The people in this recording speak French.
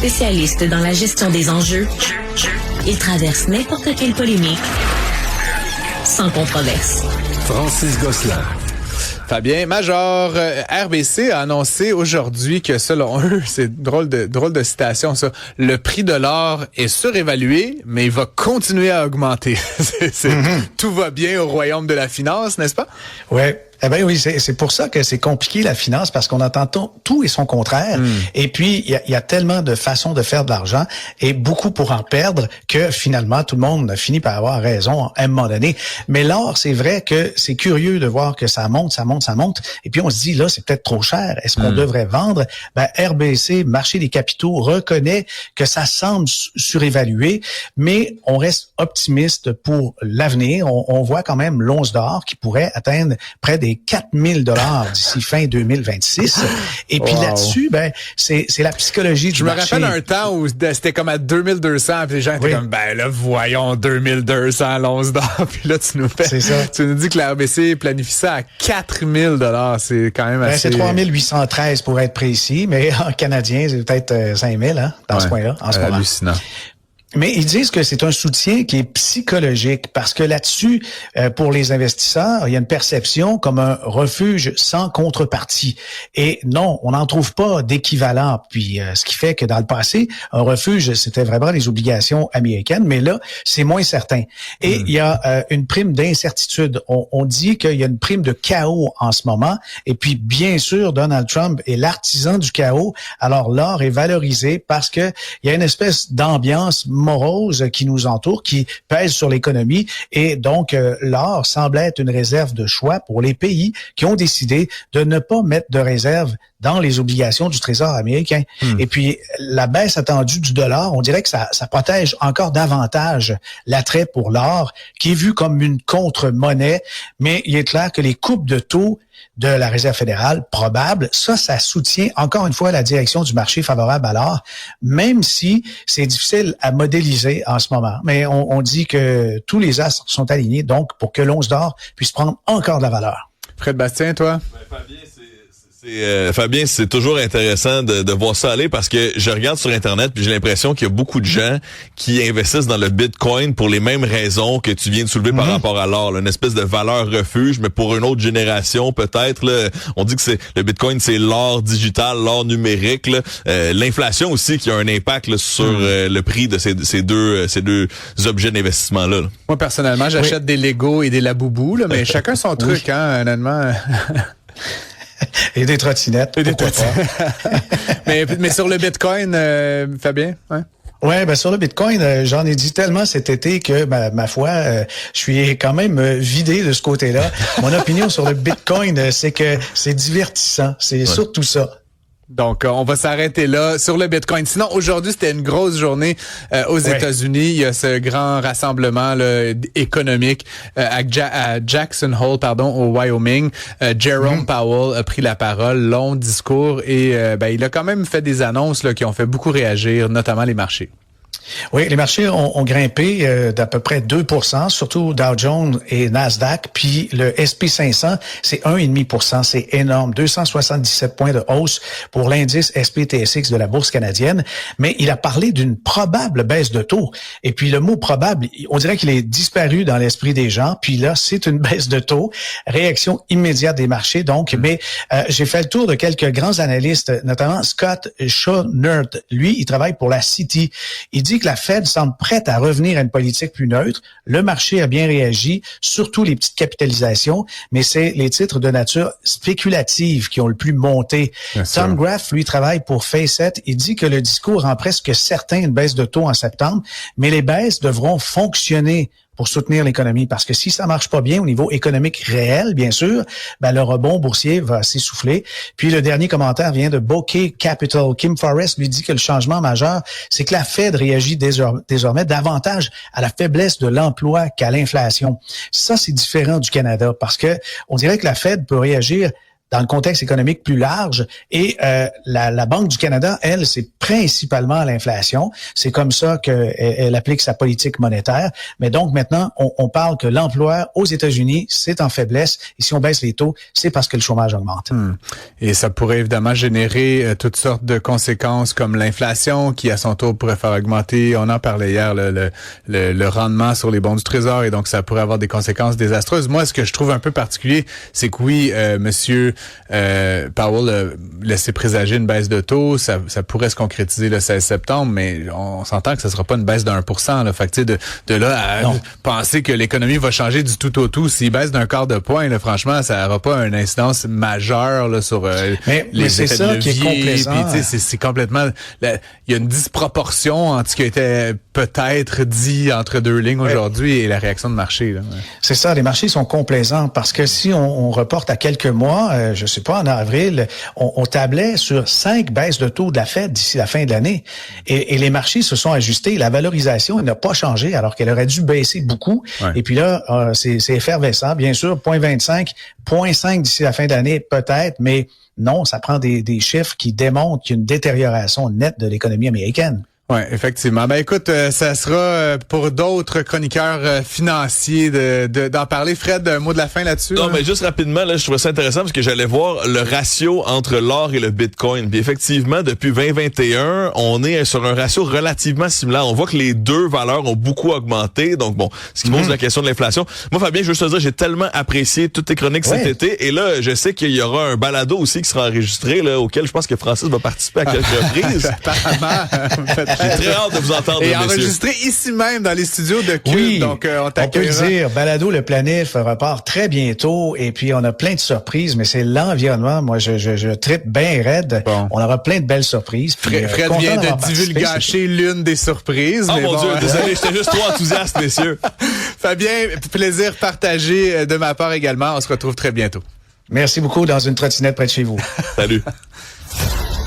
Spécialiste dans la gestion des enjeux, il traverse n'importe quelle polémique sans controverse. Francis Gosselin. Fabien Major, RBC a annoncé aujourd'hui que selon eux, c'est drôle de citation ça, le prix de l'or est surévalué, mais il va continuer à augmenter. Tout va bien au royaume de la finance, n'est-ce pas? Ouais. Eh ben oui, c'est pour ça que c'est compliqué la finance, parce qu'on entend tout et son contraire. Et puis il y a tellement de façons de faire de l'argent et beaucoup pour en perdre que finalement tout le monde finit par avoir raison à un moment donné. Mais l'or, c'est vrai que c'est curieux de voir que ça monte. Et puis on se dit là, c'est peut-être trop cher. Est-ce qu'on devrait vendre? Ben RBC, Marché des capitaux, reconnaît que ça semble surévalué, mais on reste optimiste pour l'avenir. On voit quand même l'once d'or qui pourrait atteindre près des 4 000 $ d'ici fin 2026. Et puis là-dessus, ben c'est la psychologie du marché. Je me rappelle un temps où c'était comme à 2200, puis les gens étaient comme, ben là, voyons, 2200 l'once d'or. Puis là, tu nous dis que la RBC planifie ça à 4 000 $. C'est quand même assez... C'est 3 813 pour être précis, mais en canadien, c'est peut-être 5 000 dans ce coin-là, en ce moment. Hallucinant. Mais ils disent que c'est un soutien qui est psychologique parce que là-dessus, pour les investisseurs, il y a une perception comme un refuge sans contrepartie. Et non, on n'en trouve pas d'équivalent. Puis, ce qui fait que dans le passé, un refuge, c'était vraiment les obligations américaines, mais là, c'est moins certain. Et il y a une prime d'incertitude. On dit qu'il y a une prime de chaos en ce moment. Et puis, bien sûr, Donald Trump est l'artisan du chaos. Alors, l'or est valorisé parce que il y a une espèce d'ambiance morose qui nous entoure, qui pèse sur l'économie, et donc l'or semble être une réserve de choix pour les pays qui ont décidé de ne pas mettre de réserve dans les obligations du Trésor américain. Et puis, la baisse attendue du dollar, on dirait que ça protège encore davantage l'attrait pour l'or, qui est vu comme une contre-monnaie, mais il est clair que les coupes de taux de la Réserve fédérale probable, ça soutient encore une fois la direction du marché favorable à l'or, même si c'est difficile à modéliser en ce moment. Mais on dit que tous les astres sont alignés, donc pour que l'once d'or puisse prendre encore de la valeur. Fred Bastien, toi? Fabien, c'est toujours intéressant de voir ça aller parce que je regarde sur Internet puis j'ai l'impression qu'il y a beaucoup de gens qui investissent dans le Bitcoin pour les mêmes raisons que tu viens de soulever par rapport à l'or, là, une espèce de valeur refuge, mais pour une autre génération peut-être. Là, on dit que le Bitcoin, c'est l'or digital, l'or numérique. Là. L'inflation aussi qui a un impact là, sur le prix de ces deux objets d'investissement-là. Là. Moi, personnellement, j'achète des Lego et des Laboubou, là, mais chacun son truc, hein, honnêtement. Et des trottinettes. mais sur le Bitcoin, Fabien, ouais. Ouais, ben sur le Bitcoin, j'en ai dit tellement cet été que ma foi, je suis quand même vidé de ce côté-là. Mon opinion sur le Bitcoin, c'est que c'est divertissant, c'est surtout ça. Donc, on va s'arrêter là sur le Bitcoin. Sinon, aujourd'hui, c'était une grosse journée aux États-Unis. Il y a ce grand rassemblement là, économique à Jackson Hole, au Wyoming. Jerome Powell a pris la parole, long discours, et il a quand même fait des annonces là, qui ont fait beaucoup réagir, notamment les marchés. Oui, les marchés ont grimpé d'à peu près 2%, surtout Dow Jones et Nasdaq, puis le S&P 500, c'est 1,5%, c'est énorme, 277 points de hausse pour l'indice SPTSX de la Bourse canadienne, mais il a parlé d'une probable baisse de taux, et puis le mot probable, on dirait qu'il est disparu dans l'esprit des gens, puis là, c'est une baisse de taux, réaction immédiate des marchés, donc, mais j'ai fait le tour de quelques grands analystes, notamment Scott Schoenert, lui, il travaille pour la Citi, il dit que la Fed semble prête à revenir à une politique plus neutre. Le marché a bien réagi, surtout les petites capitalisations, mais c'est les titres de nature spéculative qui ont le plus monté. Tom Graff, lui, travaille pour Facet. Il dit que le discours rend presque certain une baisse de taux en septembre, mais les baisses devront fonctionner pour soutenir l'économie. Parce que si ça marche pas bien au niveau économique réel, bien sûr, le rebond boursier va s'essouffler. Puis le dernier commentaire vient de Bokeh Capital. Kim Forrest lui dit que le changement majeur, c'est que la Fed réagit désormais davantage à la faiblesse de l'emploi qu'à l'inflation. Ça, c'est différent du Canada parce que on dirait que la Fed peut réagir dans le contexte économique plus large. Et la Banque du Canada, elle, c'est principalement l'inflation. C'est comme ça qu'elle applique sa politique monétaire. Mais donc maintenant, on parle que l'emploi aux États-Unis, c'est en faiblesse. Et si on baisse les taux, c'est parce que le chômage augmente. Et ça pourrait évidemment générer toutes sortes de conséquences comme l'inflation qui, à son tour, pourrait faire augmenter, on en parlait hier, le rendement sur les bons du Trésor. Et donc, ça pourrait avoir des conséquences désastreuses. Moi, ce que je trouve un peu particulier, c'est que oui, Monsieur Powell a laissé présager une baisse de taux. Ça pourrait se concrétiser le 16 septembre, mais on s'entend que ce sera pas une baisse d'1%. Là. Fait que, de là à penser que l'économie va changer du tout au tout, s'il baisse d'un quart de point, là, franchement, ça n'aura pas une incidence majeure là, sur les c'est effets ça de qui est levier. complaisant. Puis, c'est complètement... Il y a une disproportion entre ce qui a été peut-être dit entre deux lignes aujourd'hui et la réaction de marché. Là. C'est ça, les marchés sont complaisants parce que si on reporte à quelques mois, je sais pas, en avril, on tablait sur 5 baisses de taux de la Fed d'ici la fin de l'année. Et les marchés se sont ajustés. La valorisation n'a pas changé alors qu'elle aurait dû baisser beaucoup. Ouais. Et puis là, c'est effervescent. Bien sûr, 0,25, 0,5 d'ici la fin de l'année, peut-être, mais non, ça prend des chiffres qui démontrent qu'il y a une détérioration nette de l'économie américaine. Oui, effectivement. Ben écoute, ça sera pour d'autres chroniqueurs financiers d'en parler. Fred, un mot de la fin là-dessus? Non, mais juste rapidement, là, je trouvais ça intéressant parce que j'allais voir le ratio entre l'or et le Bitcoin. Puis effectivement, depuis 2021, on est sur un ratio relativement similaire. On voit que les deux valeurs ont beaucoup augmenté. Donc bon, ce qui pose la question de l'inflation. Moi, Fabien, je veux juste te dire, j'ai tellement apprécié toutes tes chroniques cet été. Et là, je sais qu'il y aura un balado aussi qui sera enregistré, là, auquel je pense que Francis va participer à quelques reprises. Apparemment. J'ai très hâte de vous entendre, et messieurs. Enregistré ici même dans les studios de Cube. Oui, donc on t'accueillera. On peut le dire, Balado Le Planif repart très bientôt et puis on a plein de surprises, mais c'est l'environnement. Moi, je trippe bien raide. Bon. On aura plein de belles surprises. Fred vient de divulgacher l'une des surprises. Oh mais mon Dieu, désolé, j'étais juste trop enthousiaste, messieurs. Fabien, plaisir partagé de ma part également. On se retrouve très bientôt. Merci beaucoup dans une trottinette près de chez vous. Salut.